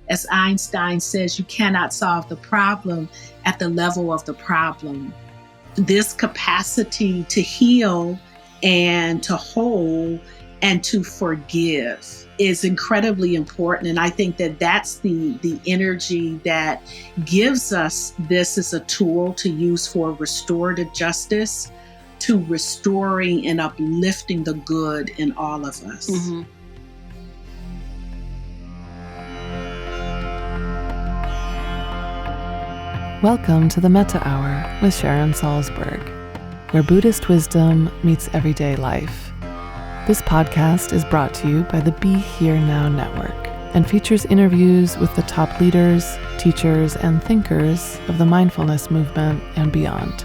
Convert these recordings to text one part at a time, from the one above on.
as Einstein says, you cannot solve the problem at the level of the problem. This capacity to heal and to hold and to forgive is incredibly important. And I think that that's the energy that gives us this as a tool to use for restorative justice, to restoring and uplifting the good in all of us. Mm-hmm. Welcome to the Metta Hour with Sharon Salzberg, where Buddhist wisdom meets everyday life. This podcast is brought to you by the Be Here Now Network and features interviews with the top leaders, teachers, and thinkers of the mindfulness movement and beyond.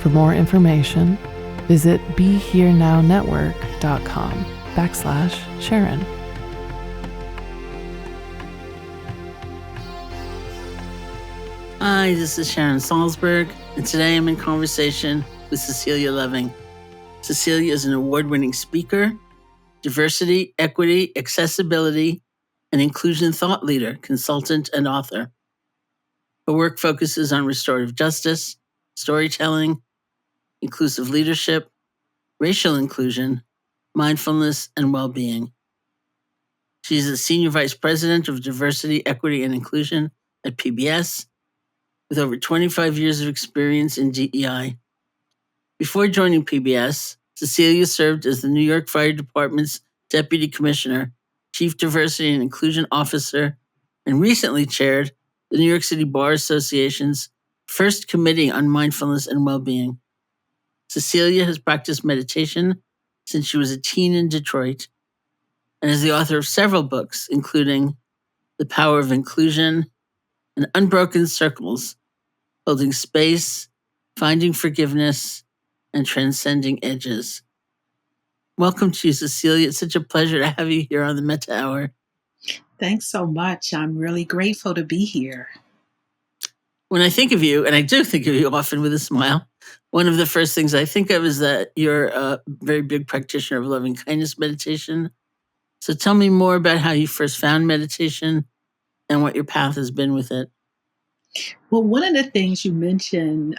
For more information, visit BeHereNowNetwork.com/Sharon. Hi, this is Sharon Salzberg, and today I'm in conversation with Cecilia Loving. Cecilia is an award-winning speaker, diversity, equity, accessibility, and inclusion thought leader, consultant, and author. Her work focuses on restorative justice, storytelling, inclusive leadership, racial inclusion, mindfulness, and well-being. She's a senior vice president of diversity, equity, and inclusion at PBS, with over 25 years of experience in DEI. Before joining PBS, Cecilia served as the New York Fire Department's Deputy Commissioner, Chief Diversity and Inclusion Officer, and recently chaired the New York City Bar Association's first Committee on Mindfulness and Well-Being. Cecilia has practiced meditation since she was a teen in Detroit and is the author of several books, including The Power of Inclusion and Unbroken Circles, Holding Space, Finding Forgiveness, and Transcending Edges. Welcome to you, Cecilia. It's such a pleasure to have you here on the Metta Hour. Thanks so much. I'm really grateful to be here. When I think of you, and I do think of you often with a smile, one of the first things I think of is that you're a very big practitioner of loving-kindness meditation. So tell me more about how you first found meditation and what your path has been with it. Well, one of the things you mentioned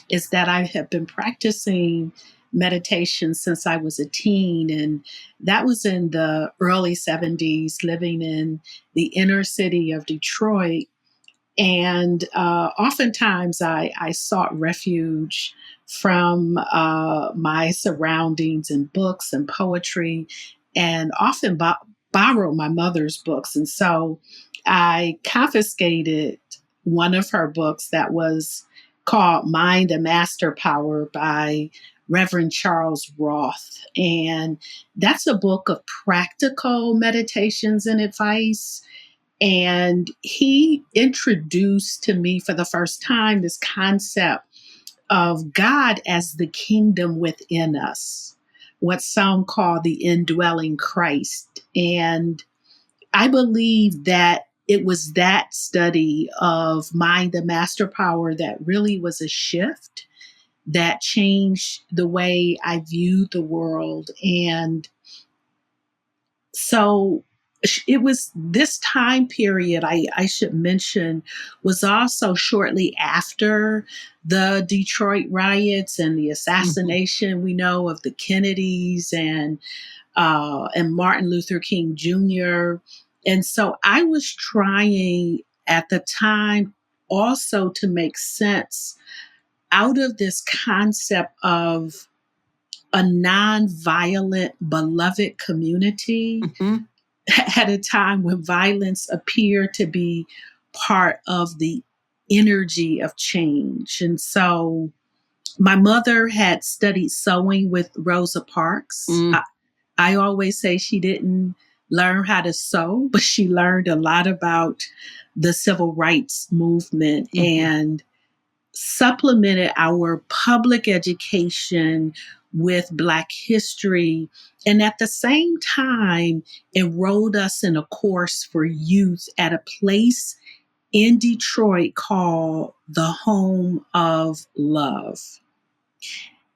is that I have been practicing meditation since I was a teen, and that was in the early 70s, living in the inner city of Detroit. And oftentimes I sought refuge from my surroundings and books and poetry, and often borrowed my mother's books. And so I confiscated one of her books that was called Mind and Master Power by Reverend Charles Roth. And that's a book of practical meditations and advice. And he introduced to me for the first time this concept of God as the kingdom within us, what some call the indwelling Christ. And I believe that it was that study of Mind and Master Power that really was a shift that changed the way I viewed the world. And so it was this time period, I should mention, was also shortly after the Detroit riots and the assassination, we know, of the Kennedys and Martin Luther King Jr. And so I was trying at the time also to make sense out of this concept of a nonviolent, beloved community at a time when violence appeared to be part of the energy of change. And so my mother had studied sewing with Rosa Parks. I always say she didn't learn how to sew, but she learned a lot about the civil rights movement and supplemented our public education with Black history, and at the same time enrolled us in a course for youth at a place in Detroit called the Home of Love.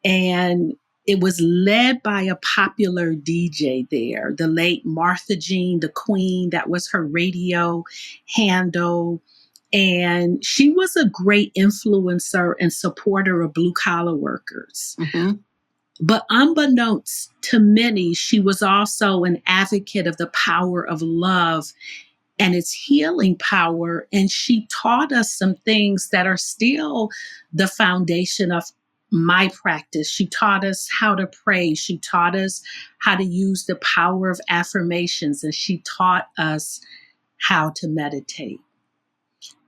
And it was led by a popular DJ there, the late Martha Jean, the Queen. That was her radio handle. And she was a great influencer and supporter of blue collar workers. Mm-hmm. But unbeknownst to many, she was also an advocate of the power of love and its healing power. And she taught us some things that are still the foundation of my practice. She taught us how to pray. She taught us how to use the power of affirmations, and she taught us how to meditate.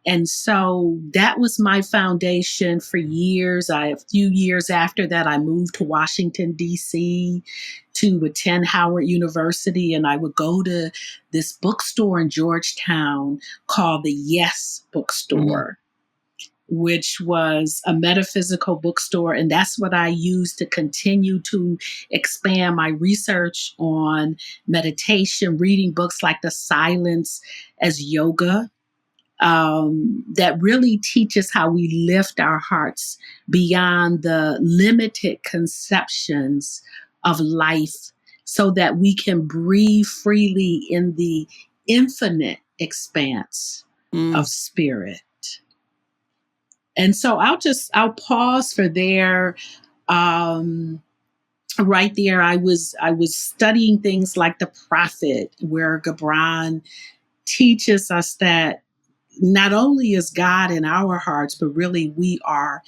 And so that was my foundation for years. A few years after that, I moved to Washington, D.C. to attend Howard University. And I would go to this bookstore in Georgetown called the Yes Bookstore, which was a metaphysical bookstore. And that's what I used to continue to expand my research on meditation, reading books like The Silence as Yoga, that really teaches how we lift our hearts beyond the limited conceptions of life so that we can breathe freely in the infinite expanse of spirit. And so I'll pause for there. Right there, I was studying things like the Prophet, where Gibran teaches us that not only is God in our hearts, but really we are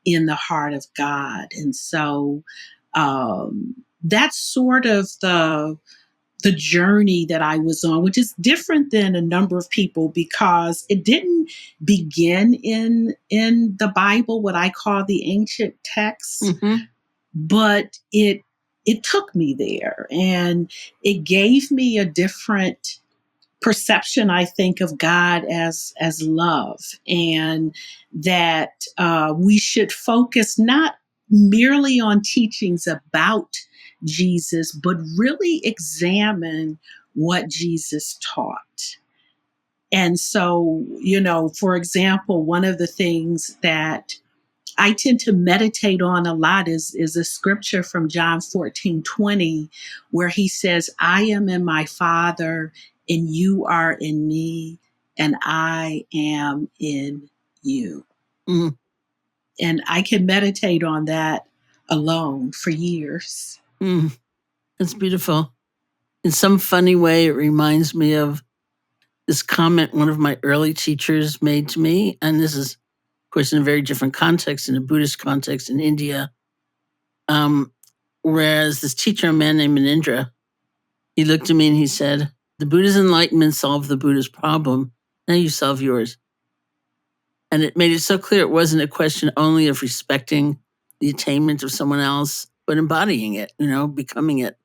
in the heart of God. And so that's sort of the journey that I was on, which is different than a number of people because it didn't begin in the Bible, what I call the ancient texts, but it took me there, and it gave me a different perception, I think, of God as love, and that we should focus not merely on teachings about Jesus, but really examine what Jesus taught. And so, for example, one of the things that I tend to meditate on a lot is a scripture from John 14:20, where he says, I am in my Father, and you are in me, and I am in you. Mm. And I can meditate on that alone for years. That's beautiful. In some funny way, it reminds me of this comment one of my early teachers made to me. And this is, of course, in a very different context, in a Buddhist context in India. Whereas this teacher, a man named Manindra, he looked at me and he said, the Buddha's enlightenment solved the Buddha's problem. Now you solve yours. And it made it so clear it wasn't a question only of respecting the attainment of someone else, but embodying it, becoming it.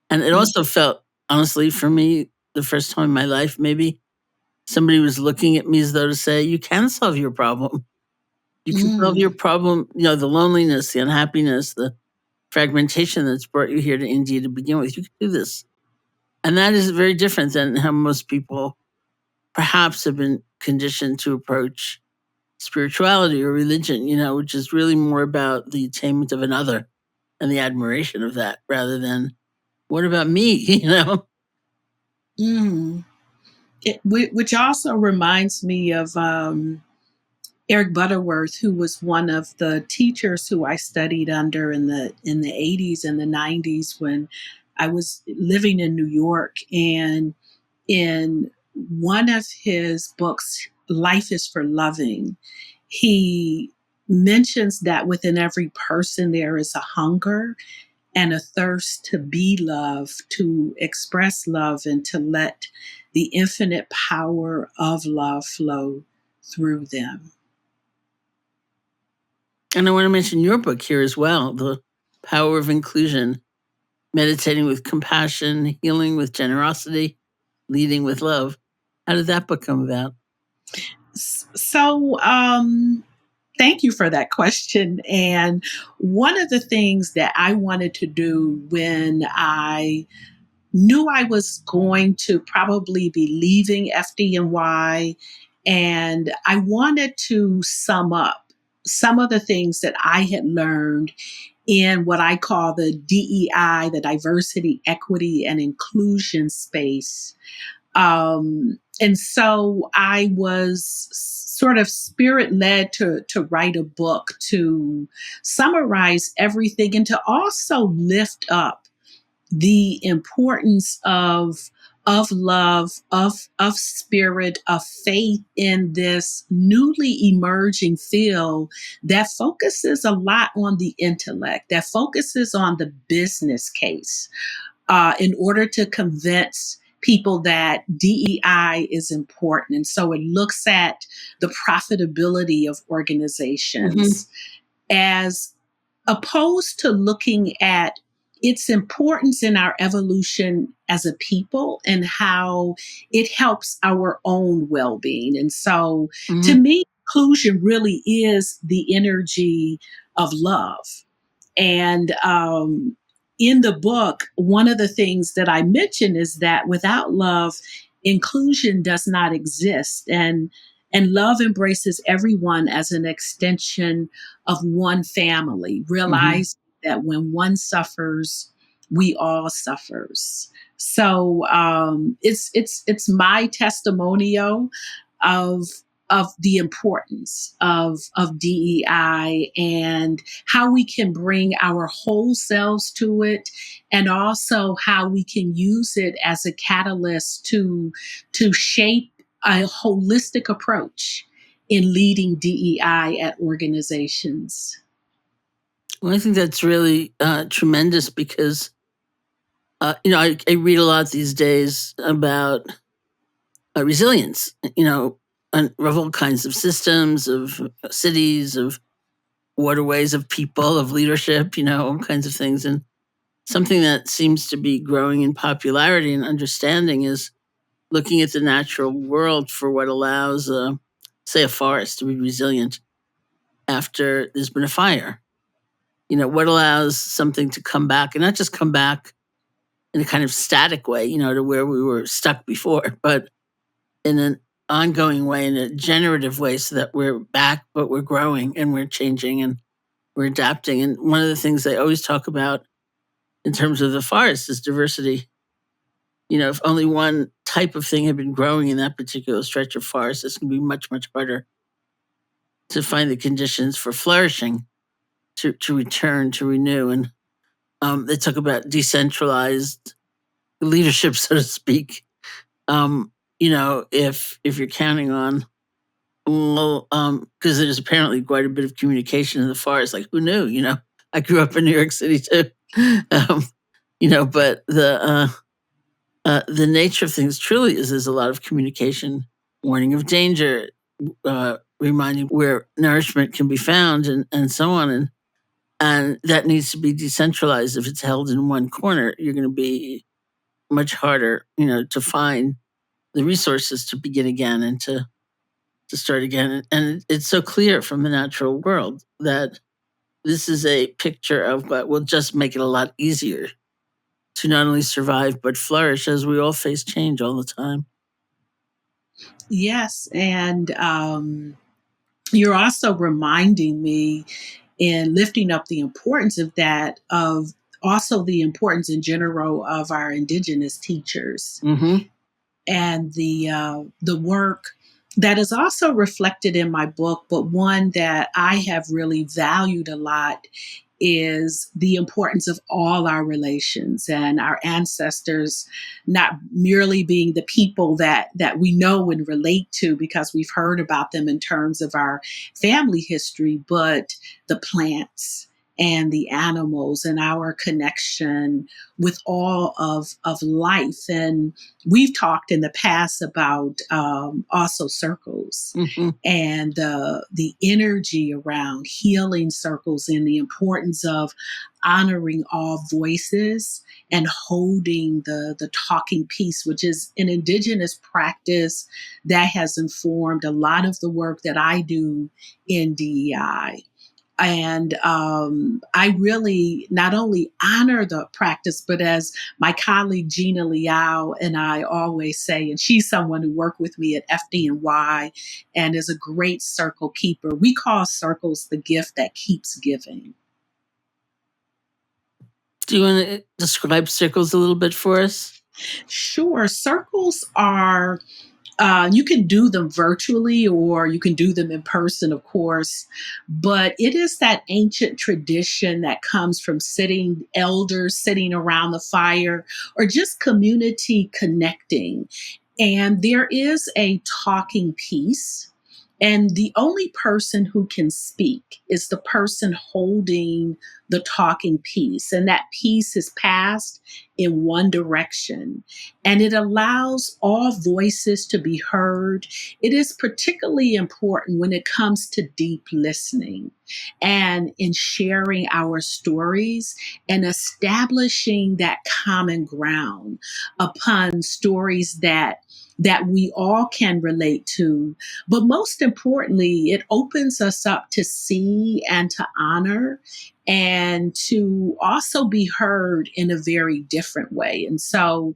And it also felt, honestly, for me, the first time in my life, maybe somebody was looking at me as though to say, you can solve your problem. You can solve your problem, the loneliness, the unhappiness, the fragmentation that's brought you here to India to begin with. You can do this. And that is very different than how most people perhaps have been conditioned to approach spirituality or religion, which is really more about the attainment of another and the admiration of that rather than, what about me, Which also reminds me of Eric Butterworth, who was one of the teachers who I studied under in the 80s and the 90s when I was living in New York. And in one of his books, Life is for Loving, he mentions that within every person there is a hunger and a thirst to be loved, to express love, and to let the infinite power of love flow through them. And I want to mention your book here as well, The Power of Inclusion, Meditating with Compassion, Healing with Generosity, Leading with Love. How did that book come about? So, thank you for that question. And one of the things that I wanted to do when I knew I was going to probably be leaving FDNY, and I wanted to sum up some of the things that I had learned in what I call the DEI, the diversity, equity, and inclusion space. And so I was sort of spirit led to write a book to summarize everything and to also lift up the importance of love, of spirit, of faith in this newly emerging field that focuses a lot on the intellect, that focuses on the business case, in order to convince people that DEI is important. And so it looks at the profitability of organizations as opposed to looking at its importance in our evolution as a people and how it helps our own well-being. And so to me, inclusion really is the energy of love. And in the book, one of the things that I mention is that without love, inclusion does not exist. And love embraces everyone as an extension of one family. Realize that when one suffers, we all suffers. So it's my testimonial of the importance of DEI and how we can bring our whole selves to it, and also how we can use it as a catalyst to shape a holistic approach in leading DEI at organizations. Well, I think that's really tremendous because, I read a lot these days about resilience, of all kinds of systems, of cities, of waterways, of people, of leadership, all kinds of things. And something that seems to be growing in popularity and understanding is looking at the natural world for what allows, say, a forest to be resilient after there's been a fire. What allows something to come back and not just come back in a kind of static way, to where we were stuck before, but in an ongoing way, in a generative way, so that we're back, but we're growing and we're changing and we're adapting. And one of the things they always talk about in terms of the forest is diversity. If only one type of thing had been growing in that particular stretch of forest, it's going to be much, much harder to find the conditions for flourishing, to return, to renew. And they talk about decentralized leadership, so to speak. If you're counting on, because there's apparently quite a bit of communication in the forest. Like, who knew? I grew up in New York City too. But the nature of things truly is there's a lot of communication, warning of danger, reminding where nourishment can be found, and so on. And that needs to be decentralized. If it's held in one corner, you're going to be much harder, to find the resources to begin again and to start again. And it's so clear from the natural world that this is a picture of what will just make it a lot easier to not only survive but flourish as we all face change all the time. Yes, and you're also reminding me in lifting up the importance of that, of also the importance in general of our Indigenous teachers and the work that is also reflected in my book, but one that I have really valued a lot is the importance of all our relations and our ancestors not merely being the people that we know and relate to because we've heard about them in terms of our family history, but the plants and the animals and our connection with all of life. And we've talked in the past about also circles and the energy around healing circles and the importance of honoring all voices and holding the talking piece, which is an Indigenous practice that has informed a lot of the work that I do in DEI. And I really not only honor the practice, but as my colleague Gina Liao and I always say, and she's someone who worked with me at FDNY and is a great circle keeper, we call circles the gift that keeps giving. Do you want to describe circles a little bit for us? Sure. Circles are, you can do them virtually or you can do them in person, of course. But it is that ancient tradition that comes from elders sitting around the fire, or just community connecting. And there is a talking piece. And the only person who can speak is the person holding the talking piece. And that piece is passed in one direction. And it allows all voices to be heard. It is particularly important when it comes to deep listening and in sharing our stories and establishing that common ground upon stories that we all can relate to. But most importantly, it opens us up to see and to honor and to also be heard in a very different way. And so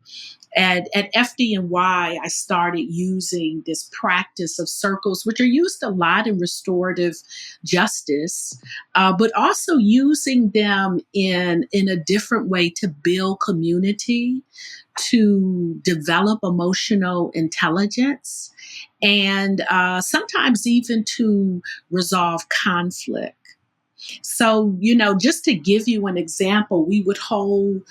at FDNY, I started using this practice of circles, which are used a lot in restorative justice, but also using them in a different way to build community, to develop emotional intelligence, and sometimes even to resolve conflict. So, just to give you an example, we would hold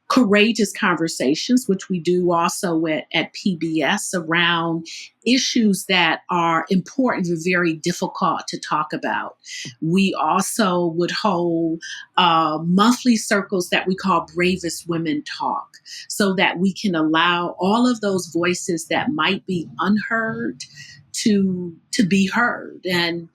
courageous conversations, which we do also at PBS, around issues that are important and very difficult to talk about. We also would hold monthly circles that we call Bravest Women Talk, so that we can allow all of those voices that might be unheard to be heard. And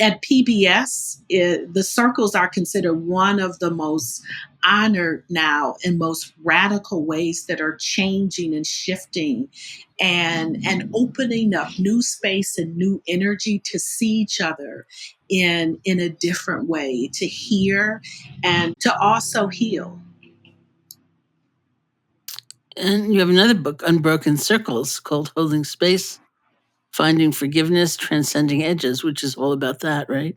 at PBS, the circles are considered one of the most honored now and most radical ways that are changing and shifting and opening up new space and new energy to see each other in a different way, to hear and to also heal. And you have another book, Unbroken Circles, called Holding Space, Finding Forgiveness, Transcending Edges, which is all about that, right?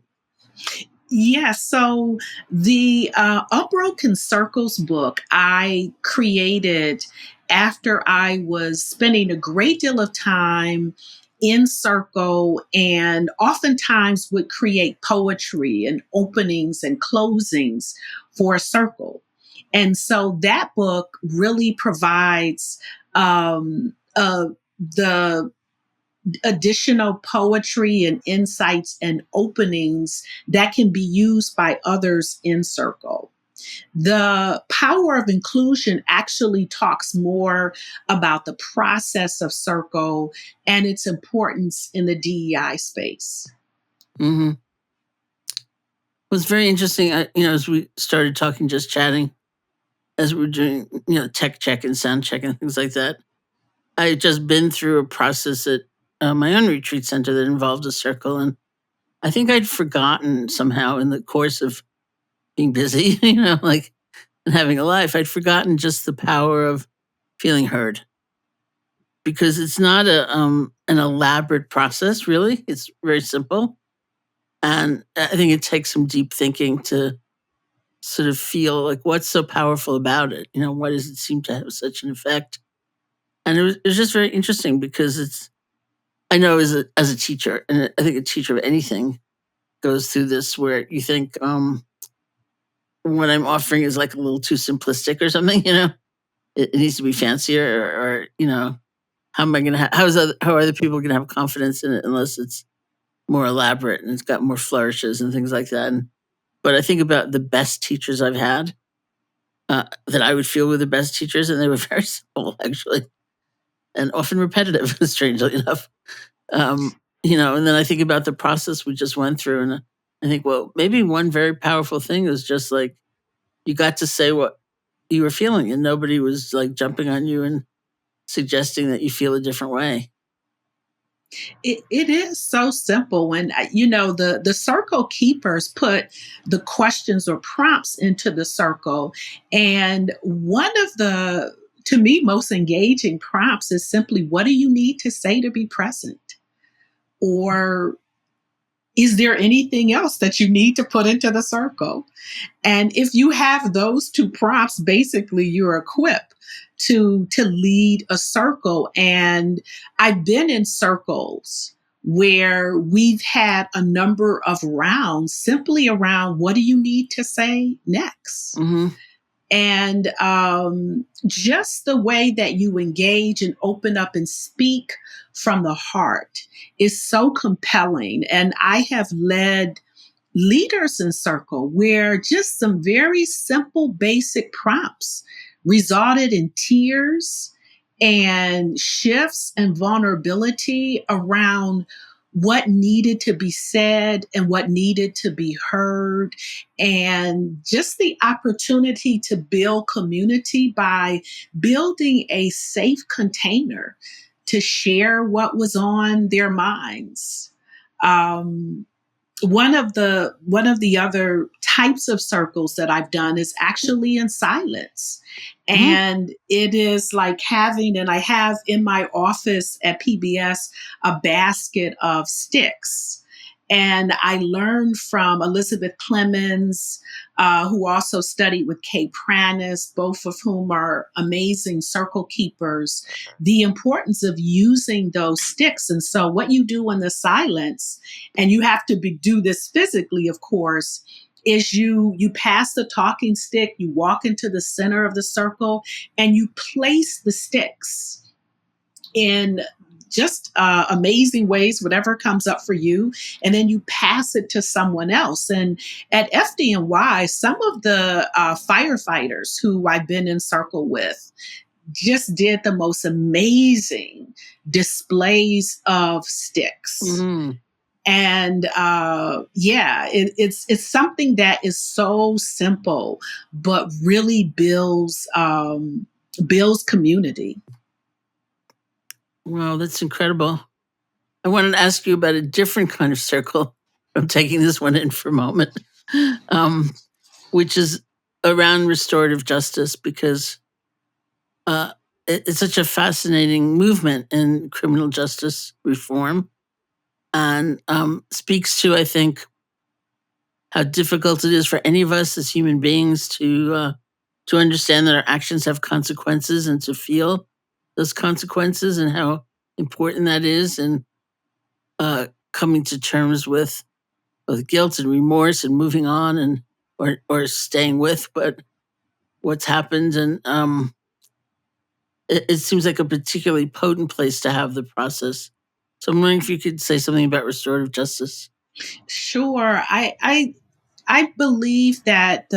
Yeah, so the Unbroken Circles book I created after I was spending a great deal of time in circle, and oftentimes would create poetry and openings and closings for a circle. And so that book really provides the additional poetry and insights and openings that can be used by others in circle. The power of inclusion actually talks more about the process of circle and its importance in the DEI space. Mm-hmm. It was very interesting. As we started talking, just chatting, as we were doing, tech check and sound check and things like that. I had just been through a process at my own retreat center that involved a circle, and I think I'd forgotten somehow in the course of being busy, and having a life, I'd forgotten just the power of feeling heard, because it's not an elaborate process, really. It's very simple, and I think it takes some deep thinking to sort of feel like what's so powerful about it. Why does it seem to have such an effect? And it was just very interesting because I know as a teacher, and I think a teacher of anything goes through this, where you think what I'm offering is like a little too simplistic or something. It needs to be fancier, or how am I going to how are other people going to have confidence in it unless it's more elaborate and it's got more flourishes and things like that. But I think about the best teachers I've had, that I would feel were the best teachers, and they were very simple, actually, and often repetitive, strangely enough. And then I think about the process we just went through, and I think, well, maybe one very powerful thing is just like you got to say what you were feeling, and nobody was like jumping on you and suggesting that you feel a different way. It is so simple. When the circle keepers put the questions or prompts into the circle, and one of the, to me, most engaging prompts is simply, what do you need to say to be present? Or is there anything else that you need to put into the circle? And if you have those two prompts, basically you're equipped to lead a circle. And I've been in circles where we've had a number of rounds simply around what do you need to say next? Mm-hmm. And just the way that you engage and open up and speak from the heart is so compelling. And I have led leaders in circle where just some very simple, basic prompts resulted in tears and shifts and vulnerability around what needed to be said and what needed to be heard, and just the opportunity to build community by building a safe container to share what was on their minds. One of the other types of circles that I've done is actually in silence. And it is like having, and I have in my office at PBS, a basket of sticks. And I learned from Elizabeth Clemens, who also studied with Kay Pranis, both of whom are amazing circle keepers, the importance of using those sticks. And so what you do in the silence, and you have to do this physically, of course, is you pass the talking stick, you walk into the center of the circle, and you place the sticks in just amazing ways, whatever comes up for you, and then you pass it to someone else. And at FDNY, some of the firefighters who I've been in circle with just did the most amazing displays of sticks. Mm-hmm. And it's something that is so simple, but really builds community. Wow, that's incredible. I wanted to ask you about a different kind of circle. I'm taking this one in for a moment, which is around restorative justice, because it's such a fascinating movement in criminal justice reform, and speaks to, I think, how difficult it is for any of us as human beings to understand that our actions have consequences and to feel those consequences, and how important that is, and coming to terms with guilt and remorse and moving on, and or staying with what's happened. And it seems like a particularly potent place to have the process. So I'm wondering if you could say something about restorative justice. Sure. I believe that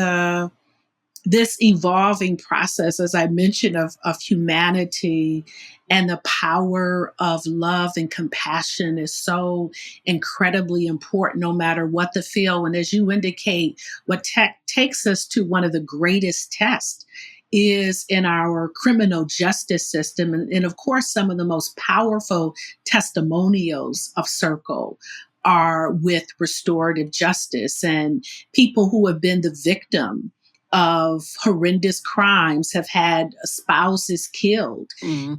this evolving process, as I mentioned, of humanity and the power of love and compassion is so incredibly important, no matter what the field. And as you indicate, what takes us to one of the greatest tests is in our criminal justice system. And of course, some of the most powerful testimonials of Circle are with restorative justice, and people who have been the victim of horrendous crimes, have had spouses killed,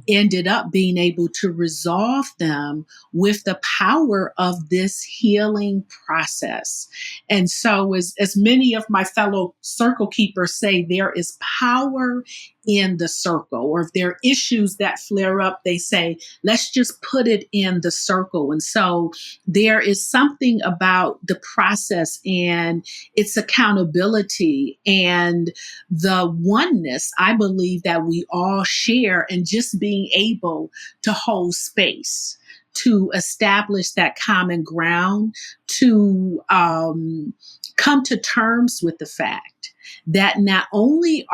ended up being able to resolve them with the power of this healing process. And so as many of my fellow circle keepers say, there is power in the circle. Or if there are issues that flare up, they say, let's just put it in the circle. And so there is something about the process and its accountability and the oneness, I believe, that we all share, and just being able to hold space, to establish that common ground, to come to terms with the fact that not only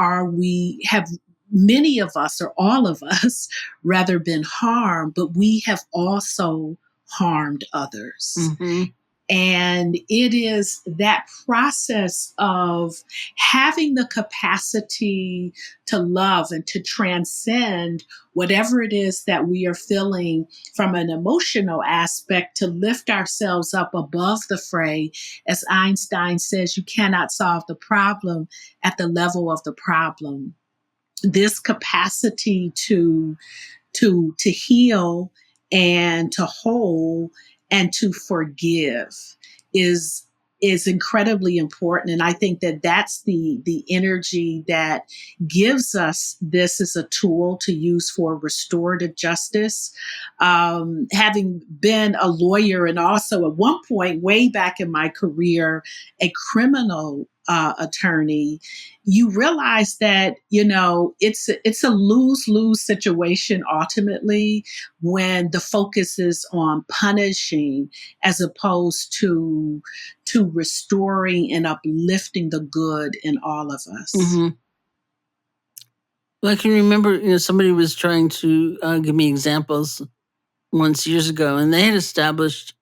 have many of us, or all of us rather, been harmed, but we have also harmed others. Mm-hmm. And it is that process of having the capacity to love and to transcend whatever it is that we are feeling from an emotional aspect, to lift ourselves up above the fray. As Einstein says, you cannot solve the problem at the level of the problem. This capacity to heal and to hold and to forgive is incredibly important. And I think that that's the energy that gives us this as a tool to use for restorative justice. Having been a lawyer and also at one point, way back in my career, a criminal attorney, you realize that, it's a lose-lose situation ultimately when the focus is on punishing as opposed to restoring and uplifting the good in all of us. Mm-hmm. Well, I can remember, somebody was trying to give me examples once years ago, and they had established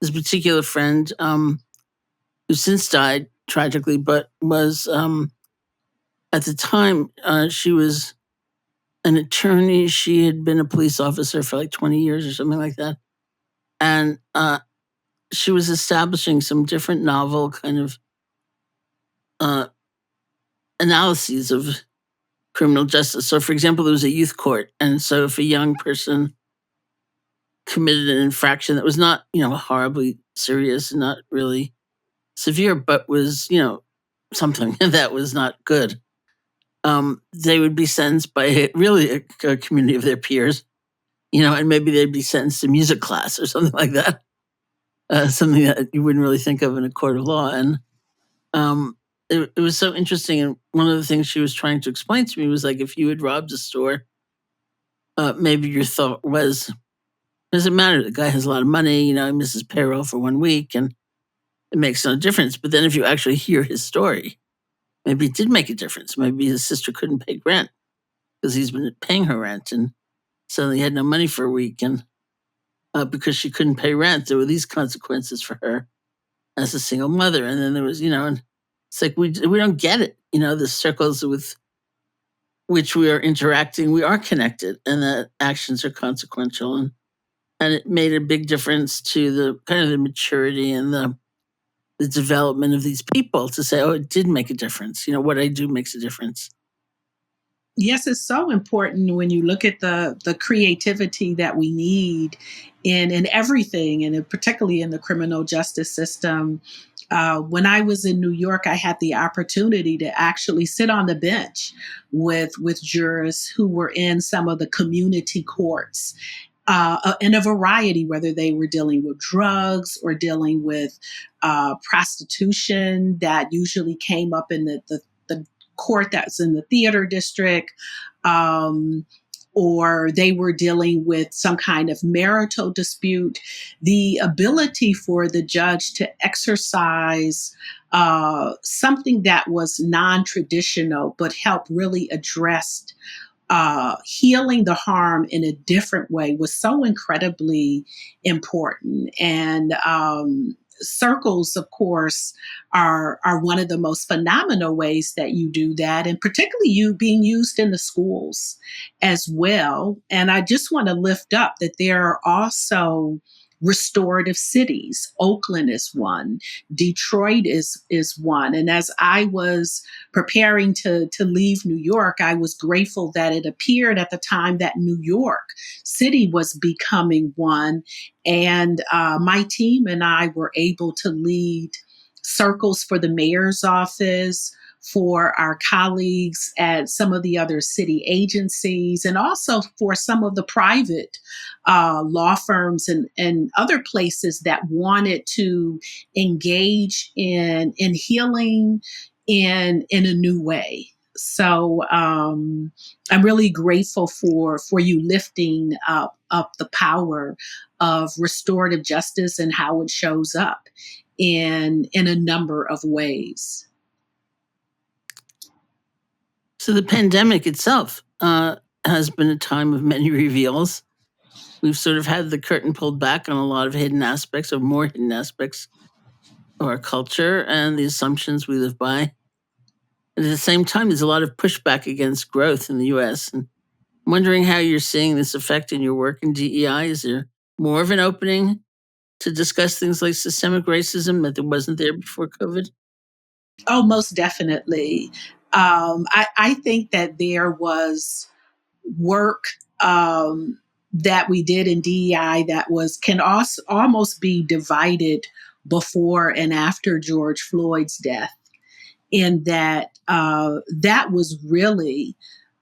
this particular friend who since died tragically, but was at the time she was an attorney. She had been a police officer for like 20 years or something like that, and she was establishing some different novel kind of uh, analyses of criminal justice. So, for example, there was a youth court, and so if a young person committed an infraction that was not, horribly serious and not really severe, but was, something that was not good, they would be sentenced by really a community of their peers, and maybe they'd be sentenced to music class or something like that, something that you wouldn't really think of in a court of law. And it was so interesting. And one of the things she was trying to explain to me was like, if you had robbed a store, maybe your thought was, doesn't matter. The guy has a lot of money, he misses payroll for 1 week and it makes no difference. But then if you actually hear his story, maybe it did make a difference. Maybe his sister couldn't pay rent because he's been paying her rent and suddenly had no money for a week. And because she couldn't pay rent, there were these consequences for her as a single mother. And then there was, and it's like we don't get it. The circles with which we are interacting, we are connected and that actions are consequential. And it made a big difference to the kind of the maturity and the development of these people to say, oh, it did make a difference. What I do makes a difference. Yes, it's so important when you look at the creativity that we need in everything, and particularly in the criminal justice system. When I was in New York, I had the opportunity to actually sit on the bench with jurors who were in some of the community courts. In a variety, whether they were dealing with drugs or dealing with prostitution, that usually came up in the court that's in the theater district, or they were dealing with some kind of marital dispute. The ability for the judge to exercise something that was non-traditional but help really address healing the harm in a different way was so incredibly important. And circles, of course, are one of the most phenomenal ways that you do that, and particularly you being used in the schools as well. And I just want to lift up that there are also restorative cities. Oakland is one. Detroit is one. And as I was preparing to leave New York, I was grateful that it appeared at the time that New York City was becoming one. And my team and I were able to lead circles for the mayor's office, for our colleagues at some of the other city agencies, and also for some of the private law firms and other places that wanted to engage in healing in a new way. So I'm really grateful for you lifting up the power of restorative justice and how it shows up in a number of ways. So the pandemic itself has been a time of many reveals. We've sort of had the curtain pulled back on a lot of hidden aspects or more hidden aspects of our culture and the assumptions we live by. And at the same time, there's a lot of pushback against growth in the US. And I'm wondering how you're seeing this effect in your work in DEI. Is there more of an opening to discuss things like systemic racism that there wasn't there before COVID? Oh, most definitely. I think that there was work that we did in DEI that can also almost be divided before and after George Floyd's death, in that that was really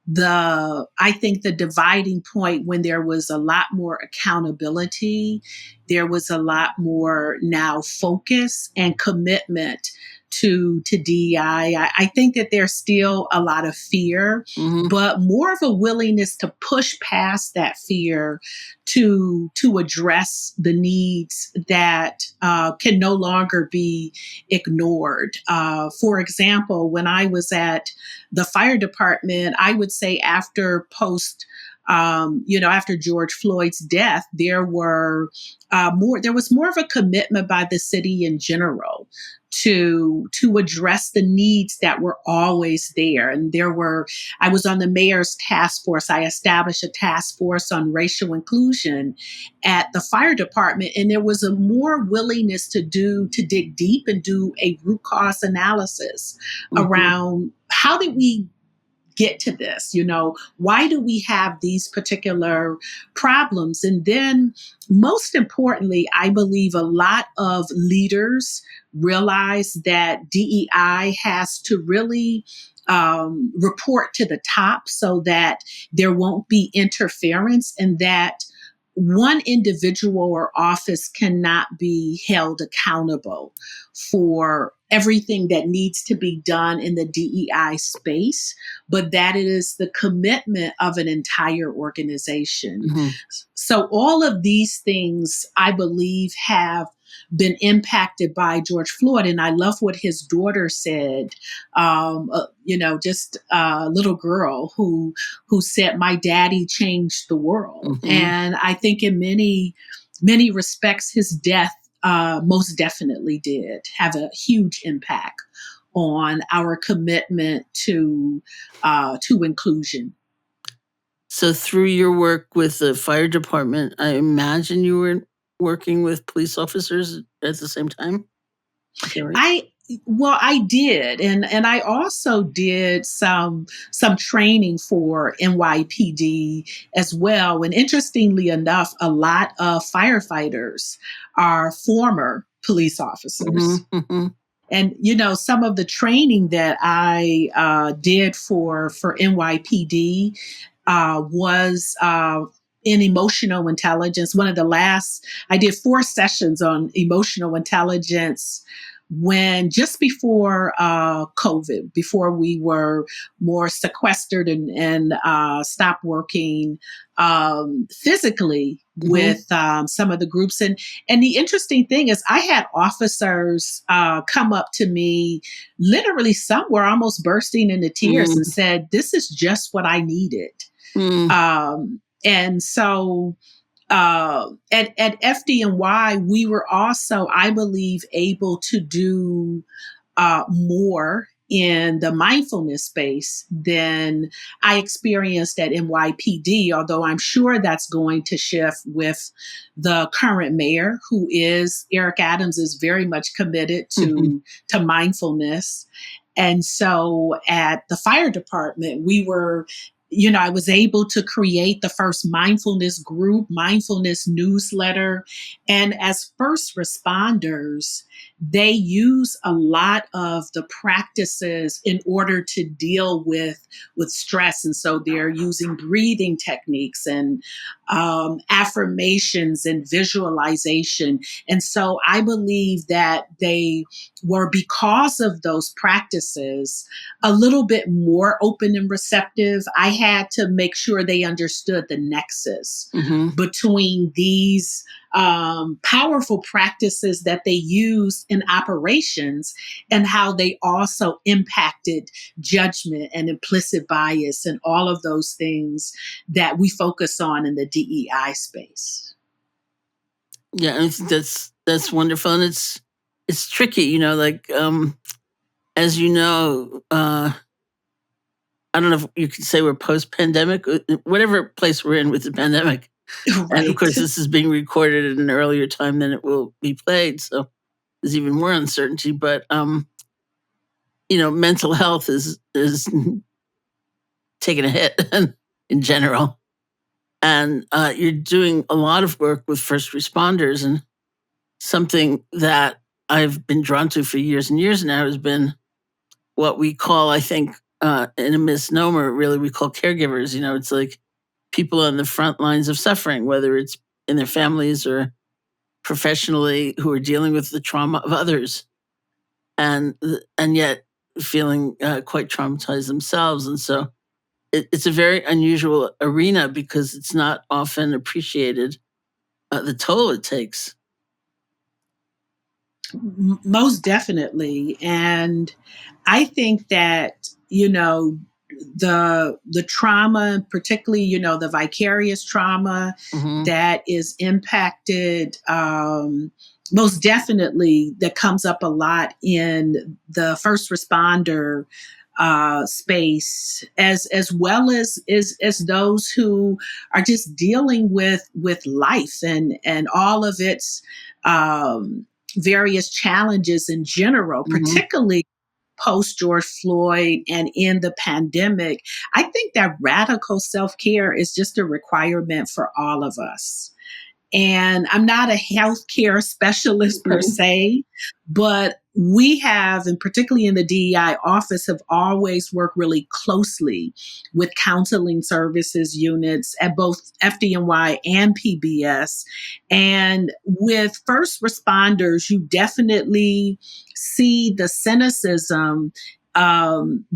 I think the dividing point, when there was a lot more accountability, there was a lot more now focus and commitment to DEI. I think that there's still a lot of fear, but more of a willingness to push past that fear to address the needs that can no longer be ignored. For example, when I was at the fire department, I would say after after George Floyd's death, there was more of a commitment by the city in general to address the needs that were always there. And I was on the mayor's task force. I established a task force on racial inclusion at the fire department. And there was a more willingness to dig deep and do a root cause analysis around how did we get to this? Why do we have these particular problems? And then most importantly, I believe a lot of leaders realize that DEI has to really report to the top so that there won't be interference, and that one individual or office cannot be held accountable for everything that needs to be done in the DEI space, but that it is the commitment of an entire organization. So all of these things, I believe, have been impacted by George Floyd. And I love what his daughter said, just a little girl who said, "My daddy changed the world." And I think in many, many respects, his death most definitely did have a huge impact on our commitment to inclusion. So through your work with the fire department, I imagine you were working with police officers at the same time? Right? I did. And I also did some training for NYPD as well. And interestingly enough, a lot of firefighters are former police officers. And, some of the training that I did for NYPD was in emotional intelligence. I did 4 sessions on emotional intelligence just before COVID, before we were more sequestered and stopped working physically with some of the groups. And the interesting thing is I had officers come up to me, literally some were almost bursting into tears and said, "This is just what I needed." And so at FDNY, we were also, I believe, able to do more in the mindfulness space than I experienced at NYPD, although I'm sure that's going to shift with the current mayor, who is, Eric Adams, is very much committed to mindfulness. And so at the fire department, I was able to create the first mindfulness group, mindfulness newsletter. And as first responders, they use a lot of the practices in order to deal with stress. And so they're using breathing techniques and affirmations and visualization. And so I believe that they were, because of those practices, a little bit more open and receptive. I had to make sure they understood the nexus between these powerful practices that they use in operations and how they also impacted judgment and implicit bias and all of those things that we focus on in the DEI space. Yeah, I think that's wonderful. And it's tricky, as you know, I don't know if you could say we're post-pandemic, whatever place we're in with the pandemic. Right. And of course, this is being recorded at an earlier time than it will be played. So there's even more uncertainty. But, mental health is taking a hit in general. And you're doing a lot of work with first responders, and something that I've been drawn to for years and years now has been what we call, I think, in a misnomer, really, we call caregivers. It's like people on the front lines of suffering, whether it's in their families or professionally, who are dealing with the trauma of others, and yet feeling quite traumatized themselves. And so it's a very unusual arena because it's not often appreciated, the toll it takes. Most definitely. And I think that, the trauma, particularly, the vicarious trauma Hmm. that is impacted, most definitely that comes up a lot in the first responder space, as well as those who are just dealing with life and all of its various challenges in general, Hmm. particularly post George Floyd and in the pandemic. I think that radical self care is just a requirement for all of us. And I'm not a healthcare specialist per Hmm. se, but we have, and particularly in the DEI office, have always worked really closely with counseling services units at both FDNY and PBS. And with first responders, you definitely see the cynicism,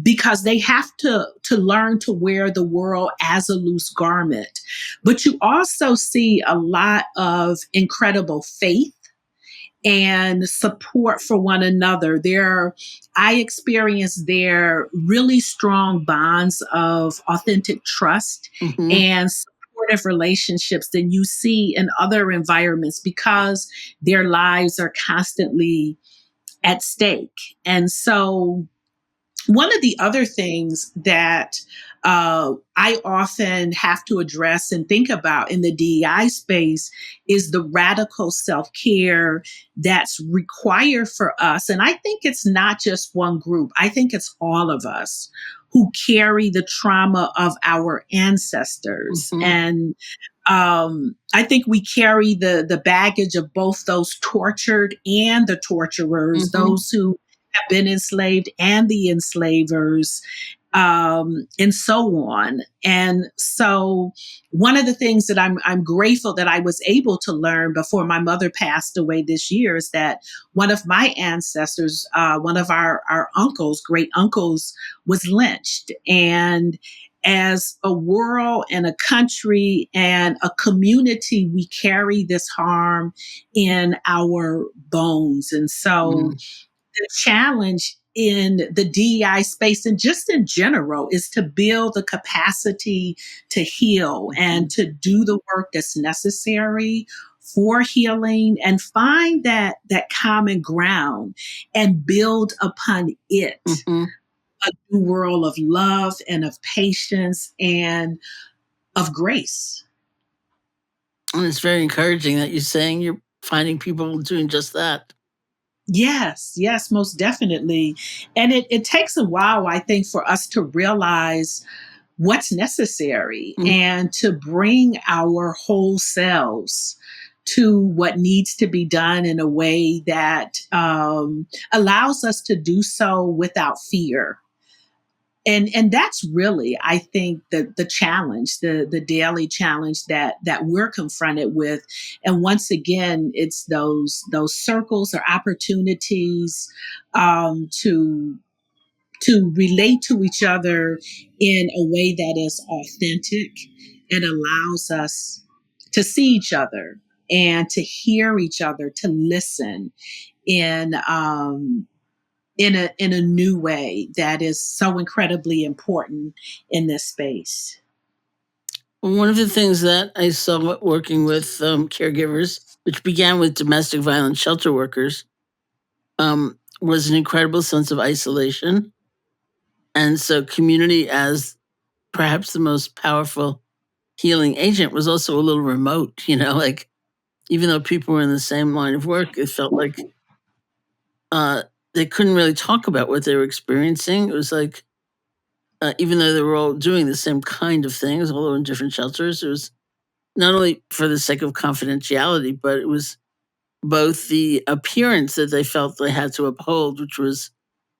because they have to learn to wear the world as a loose garment. But you also see a lot of incredible faith and support for one another. I experience there really strong bonds of authentic trust Hmm. and supportive relationships than you see in other environments because their lives are constantly at stake. And so one of the other things that I often have to address and think about in the DEI space is the radical self care that's required for us. And I think it's not just one group, I think it's all of us who carry the trauma of our ancestors. Hmm. And I think we carry the baggage of both those tortured and the torturers, Hmm. those who have been enslaved and the enslavers, and so on. And so, one of the things that I'm grateful that I was able to learn before my mother passed away this year is that one of my ancestors, one of our uncles, great uncles, was lynched. And as a world and a country and a community, we carry this harm in our bones. And so Hmm. the challenge in the DEI space and just in general is to build the capacity to heal and to do the work that's necessary for healing and find that common ground and build upon it Hmm. a new world of love and of patience and of grace. And it's very encouraging that you're saying you're finding people doing just that. Yes, yes, most definitely. And it takes a while, I think, for us to realize what's necessary Mhm. and to bring our whole selves to what needs to be done in a way that allows us to do so without fear. And that's really, I think, the challenge, the daily challenge that we're confronted with. And once again, it's those circles or opportunities to relate to each other in a way that is authentic and allows us to see each other and to hear each other, to listen in in a new way that is so incredibly important in this space. Well, one of the things that I saw working with caregivers, which began with domestic violence shelter workers, was an incredible sense of isolation. And so, community, as perhaps the most powerful healing agent, was also a little remote, like even though people were in the same line of work, it felt like uh, they couldn't really talk about what they were experiencing. It was like, even though they were all doing the same kind of things, although in different shelters, it was not only for the sake of confidentiality, but it was both the appearance that they felt they had to uphold, which was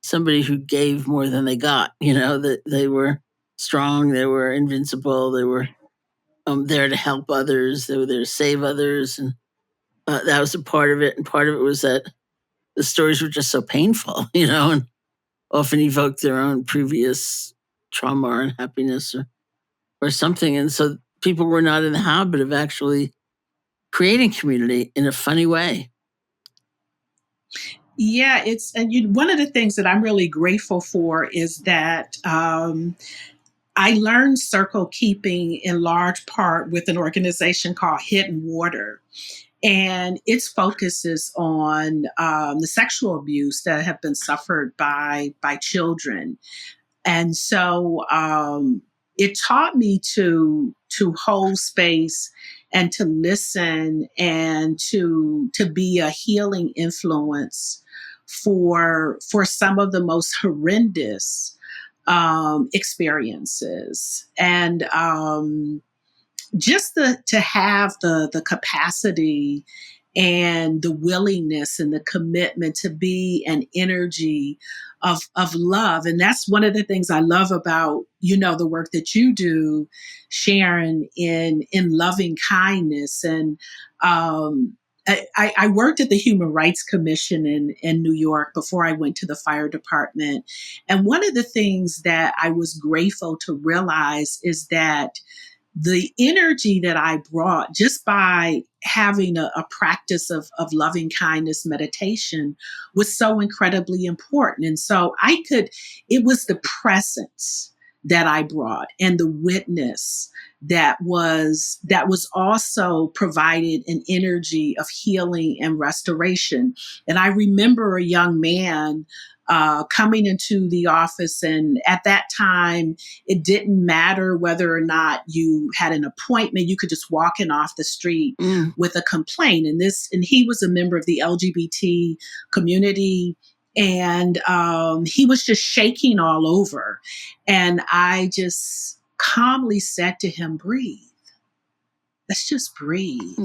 somebody who gave more than they got, that they were strong, they were invincible, they were there to help others, they were there to save others. And that was a part of it. And part of it was that the stories were just so painful, and often evoked their own previous trauma or unhappiness or something. And so people were not in the habit of actually creating community in a funny way. Yeah, one of the things that I'm really grateful for is that I learned circle keeping in large part with an organization called Hidden Water. And its focus is on the sexual abuse that have been suffered by children. And so it taught me to hold space and to listen and to be a healing influence for some of the most horrendous experiences. And just to have the capacity and the willingness and the commitment to be an energy of love. And that's one of the things I love about, the work that you do, Sharon, in loving kindness. And I worked at the Human Rights Commission in New York before I went to the fire department. And one of the things that I was grateful to realize is that the energy that I brought just by having a practice of loving kindness meditation was so incredibly important. And so it was the presence that I brought and the witness that was also provided an energy of healing and restoration. And I remember a young man coming into the office, and at that time, it didn't matter whether or not you had an appointment. You could just walk in off the street with a complaint. And he was a member of the LGBT community. And he was just shaking all over. And I just calmly said to him, breathe. Let's just breathe.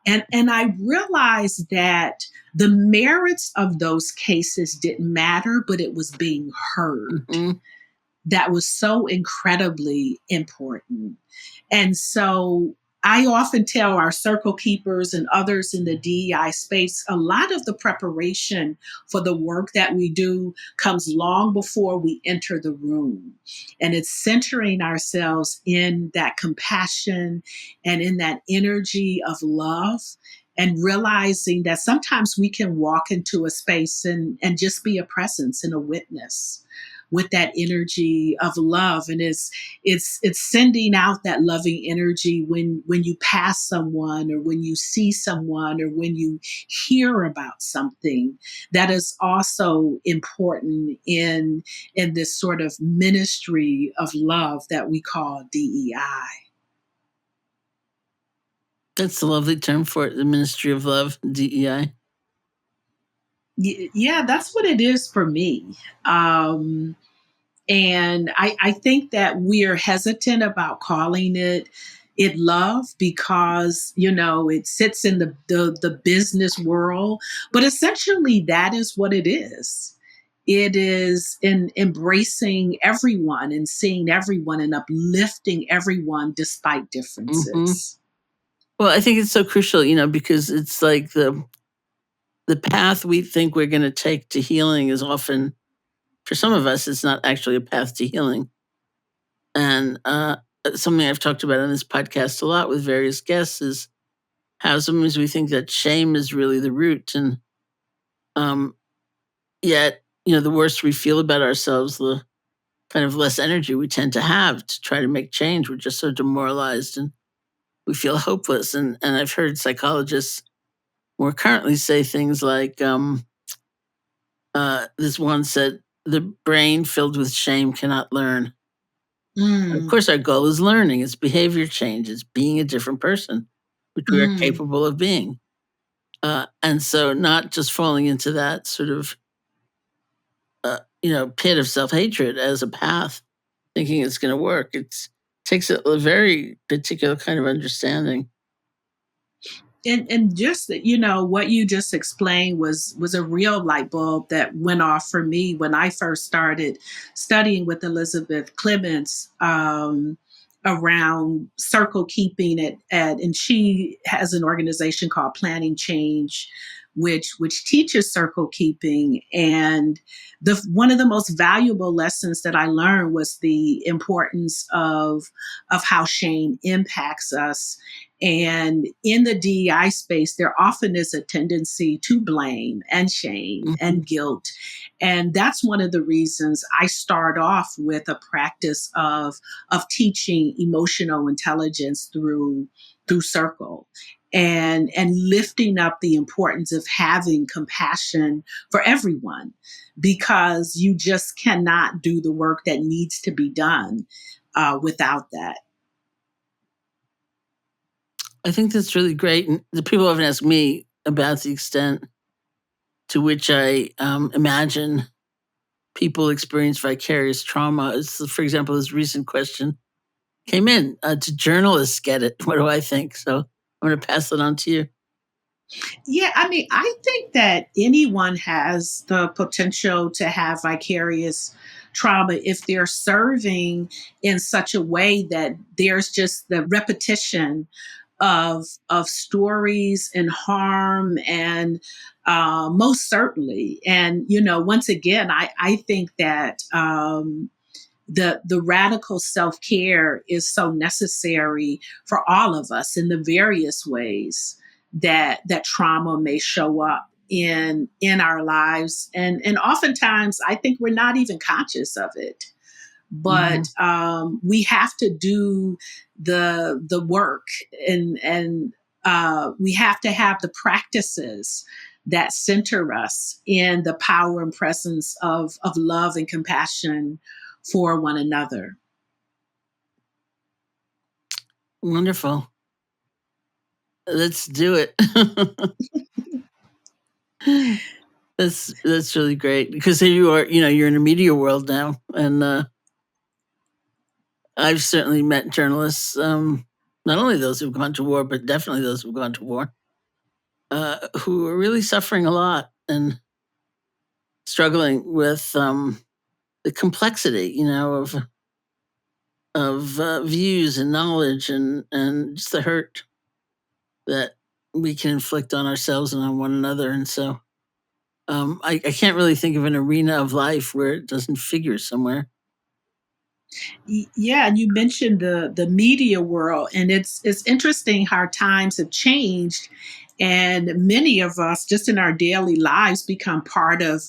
And I realized that the merits of those cases didn't matter, but it was being heard. That was so incredibly important. And so I often tell our circle keepers and others in the DEI space, a lot of the preparation for the work that we do comes long before we enter the room. And it's centering ourselves in that compassion and in that energy of love, and realizing that sometimes we can walk into a space and just be a presence and a witness with that energy of love. And it's sending out that loving energy when you pass someone, or when you see someone, or when you hear about something that is also important in this sort of ministry of love that we call DEI. That's a lovely term for it, the ministry of love, DEI. Yeah, that's what it is for me. And I think that we are hesitant about calling it love because, it sits in the business world. But essentially, that is what it is. It is in embracing everyone and seeing everyone and uplifting everyone despite differences. Well, I think it's so crucial, because it's like the path we think we're going to take to healing is often, for some of us, it's not actually a path to healing. And something I've talked about on this podcast a lot with various guests is how sometimes we think that shame is really the root. And yet, the worse we feel about ourselves, the kind of less energy we tend to have to try to make change. We're just so demoralized and we feel hopeless. And I've heard psychologists more currently say things like, this one said, the brain filled with shame cannot learn. Of course, our goal is learning. It's behavior change. It's being a different person, which we are capable of being. And so not just falling into that sort of, pit of self-hatred as a path, thinking it's going to work. It takes a very particular kind of understanding. And just, what you just explained was a real light bulb that went off for me when I first started studying with Elizabeth Clements, around circle keeping and she has an organization called Planning Change, which teaches circle keeping. And the one of the most valuable lessons that I learned was the importance of how shame impacts us. And in the DEI space, there often is a tendency to blame and shame Mm-hmm. and guilt. And that's one of the reasons I start off with a practice of teaching emotional intelligence through circle, and lifting up the importance of having compassion for everyone, because you just cannot do the work that needs to be done without that. I think that's really great. And the people often ask me about the extent to which I imagine people experience vicarious trauma. For example, this recent question came in: do journalists get it? What do I think? So I'm going to pass it on to you. Yeah, I mean, I think that anyone has the potential to have vicarious trauma if they're serving in such a way that there's just the repetition of stories and harm, and most certainly. And once again, I think that the radical self-care is so necessary for all of us in the various ways that trauma may show up in our lives, and oftentimes I think we're not even conscious of it. But we have to do the work, and we have to have the practices that center us in the power and presence of love and compassion for one another. Wonderful. Let's do it. That's really great, because here you are, you're in the media world now, and I've certainly met journalists, not only those who've gone to war, but definitely those who've gone to war, who are really suffering a lot and struggling with the complexity, of views and knowledge, and just the hurt that we can inflict on ourselves and on one another. And so I can't really think of an arena of life where it doesn't figure somewhere. Yeah, and you mentioned the media world, and it's interesting how times have changed, and many of us just in our daily lives become part of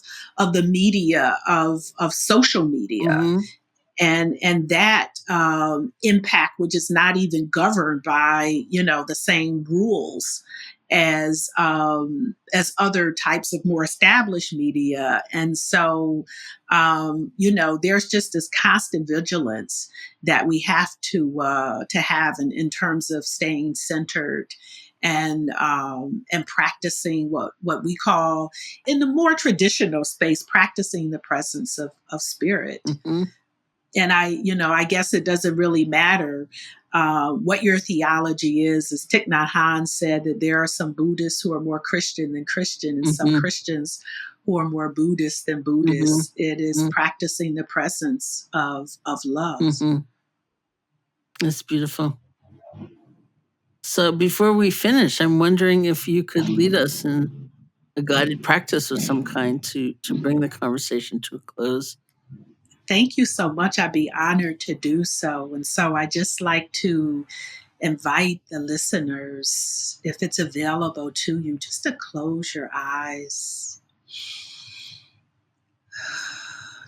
the media of social media, Mm-hmm. and that impact, which is not even governed by the same rules as other types of more established media. And so there's just this constant vigilance that we have to have in terms of staying centered, and practicing what we call, in the more traditional space, practicing the presence of spirit. Mm-hmm. And I guess it doesn't really matter what your theology is. As Thich Nhat Hanh said, that there are some Buddhists who are more Christian than Christian, and some Mm-hmm. Christians who are more Buddhist than Mm-hmm. Buddhist. It is practicing the presence of love. Mm-hmm. That's beautiful. So before we finish, I'm wondering if you could lead us in a guided practice of some kind to bring the conversation to a close. Thank you so much. I'd be honored to do so. And so I just like to invite the listeners, if it's available to you, just to close your eyes.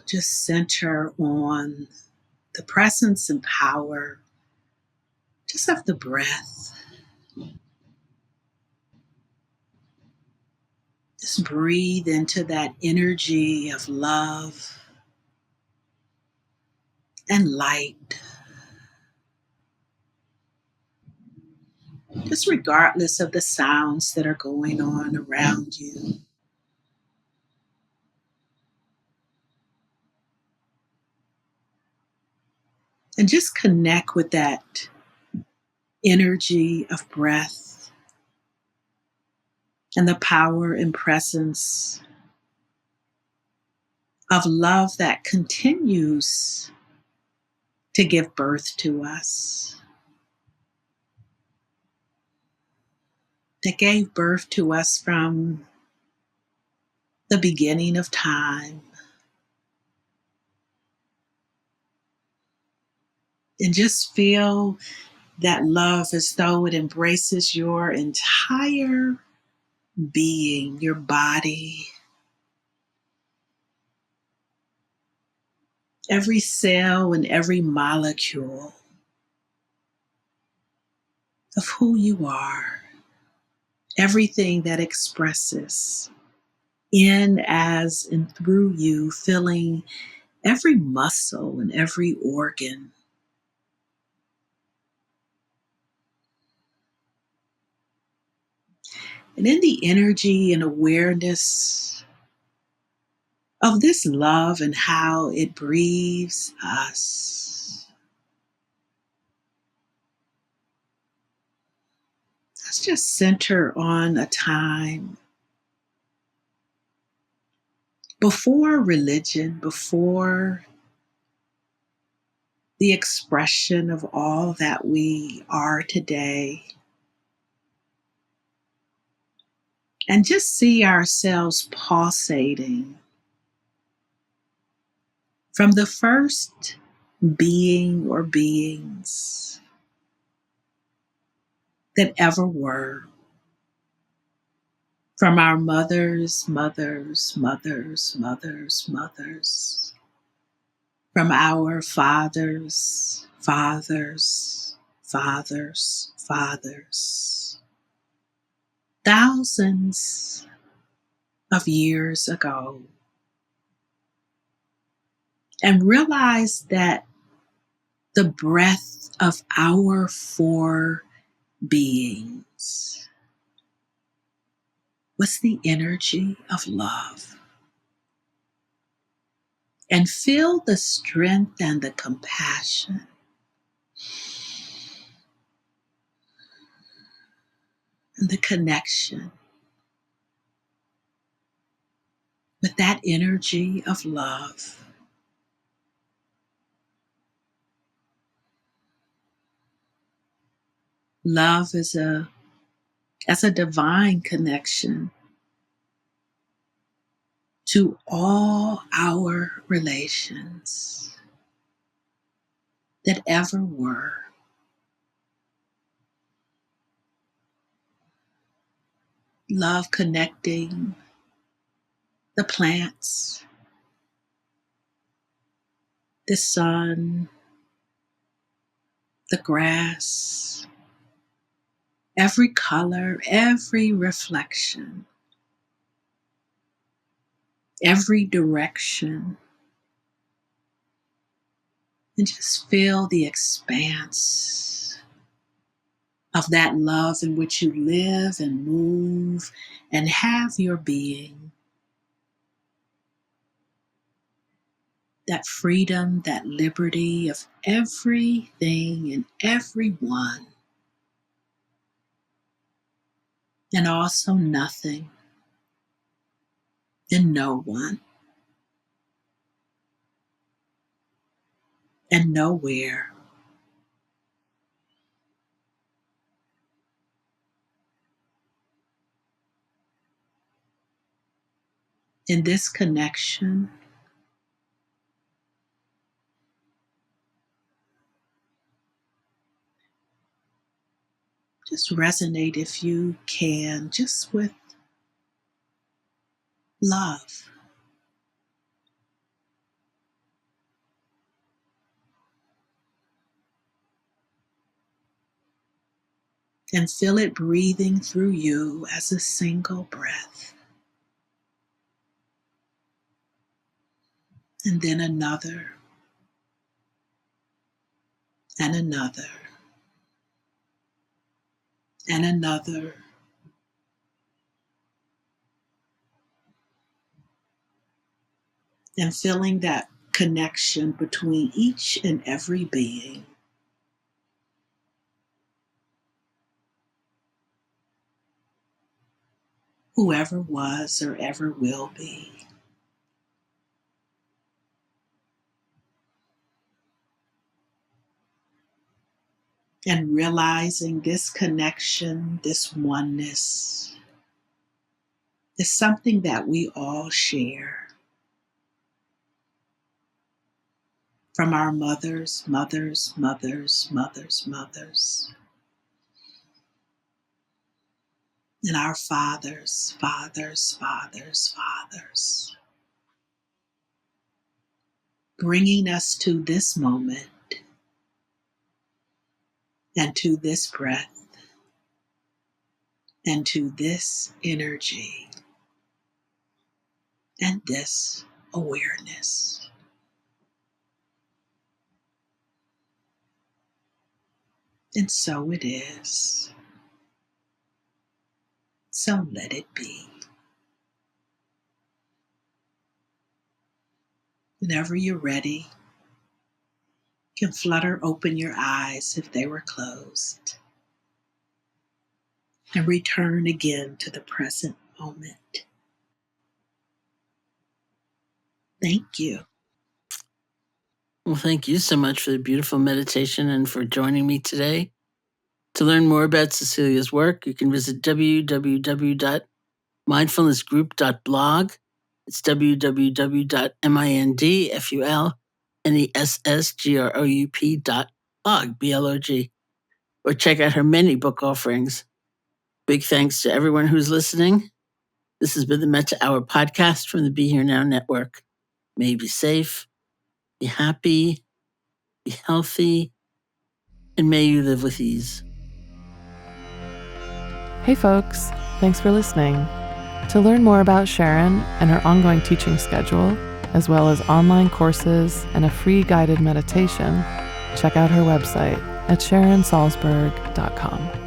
Just center on the presence and power just of the breath. Just breathe into that energy of love and light, just regardless of the sounds that are going on around you. And just connect with that energy of breath. and the power and presence of love that continues to give birth to us, that gave birth to us from the beginning of time. And just feel that love as though it embraces your entire being, your body, every cell and every molecule of who you are, everything that expresses in, as, and through you, filling every muscle and every organ. And in the energy and awareness of this love and how it breathes us, let's just center on a time before religion, before the expression of all that we are today, and just see ourselves pulsating from the first being or beings that ever were, from our mothers, mothers, mothers, mothers, mothers, from our fathers, fathers, fathers, fathers, thousands of years ago, and realize that the breath of our four beings was the energy of love. And feel the strength and the compassion and the connection with that energy of love. Love is a divine connection to all our relations that ever were. Love connecting the plants, the sun, the grass, every color, every reflection, every direction, and just feel the expanse of that love in which you live and move and have your being. That freedom, that liberty of everything and everyone, and also nothing and no one and nowhere. In this connection, just resonate, if you can, just with love. And feel it breathing through you as a single breath. And then another, and another, and another. And feeling that connection between each and every being. whoever was or ever will be. And realizing this connection, this oneness, is something that we all share from our mothers, mothers, mothers, mothers, mothers, and our fathers, fathers, fathers, fathers, bringing us to this moment and to this breath and to this energy and this awareness. And so it is. So let it be. Whenever you're ready, you can flutter open your eyes if they were closed and return again to the present moment. Thank you. Well, thank you so much for the beautiful meditation and for joining me today. To learn more about Cecilia's work, you can visit www.mindfulnessgroup.blog. It's www.mindfulnessgroup.blog, B-L-O-G. Or check out her many book offerings. Big thanks to everyone who's listening. This has been the Metta Hour podcast from the Be Here Now Network. May you be safe, be happy, be healthy, and may you live with ease. Hey folks, thanks for listening. To learn more about Sharon and her ongoing teaching schedule, as well as online courses and a free guided meditation, check out her website at SharonSalzberg.com.